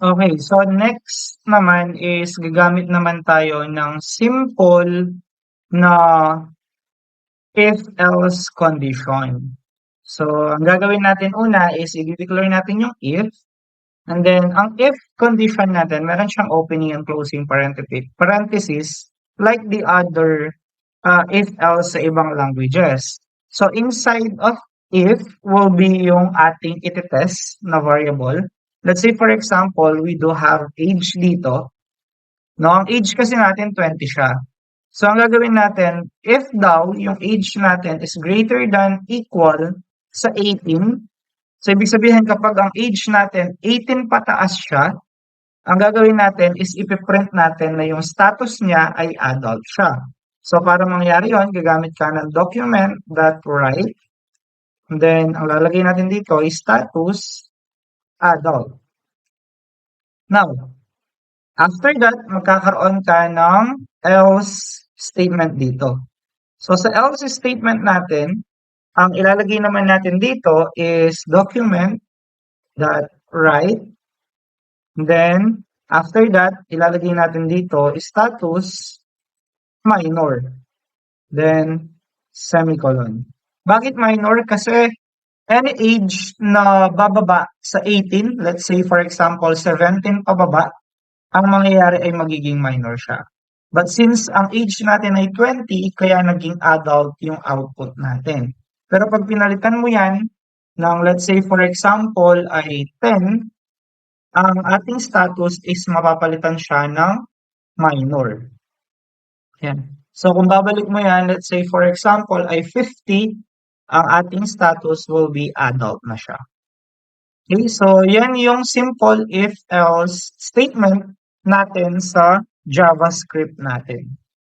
Okay, so next naman is gagamit naman tayo ng simple na if-else condition. So, ang gagawin natin una is i-declare natin yung if, and then ang if condition natin, meron siyang opening and closing parenthesis like the other if-else sa ibang languages. So, inside of if will be yung ating iti-test na variable. Let's say, for example, we do have age dito. No, ang age kasi natin 20 siya. So, ang gagawin natin, if daw yung age natin is greater than equal sa 18, so ibig sabihin kapag ang age natin 18 pataas siya, ang gagawin natin is ipiprint natin na yung status niya ay adult siya. So, para mangyari yon, gagamit ka ng document.write. And then, ang lalagay natin dito is status adult. Now, after that, magkakaroon ka ng else statement dito. So, sa else statement natin, ang ilalagay naman natin dito is document.write. Then, after that, ilalagay natin dito is status minor. Then, semicolon. Bakit minor? Kasi any age na bababa sa 18, let's say for example 17 pababa, ang mangyayari ay magiging minor siya. But since ang age natin ay 20, kaya naging adult yung output natin. Pero pag pinalitan mo yan ng let's say for example ay 10, ang ating status is mapapalitan siya ng minor. Yan. So kung babalik mo yan, let's say for example ay 50, ang ating status will be adult na siya. Okay, so yan yung simple if-else statement natin sa JavaScript natin.